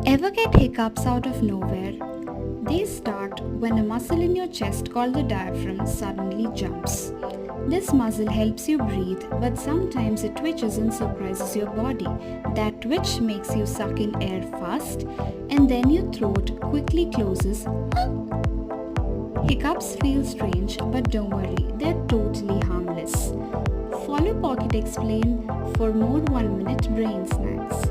Ever get hiccups out of nowhere? They start when a muscle in your chest called the diaphragm suddenly jumps. This muscle helps you breathe, but sometimes it twitches and surprises your body. That twitch makes you suck in air fast, and then your throat quickly closes. Hiccups feel strange, but don't worry, they're totally harmless. Follow Pocket Explain for more 1-minute brain snacks.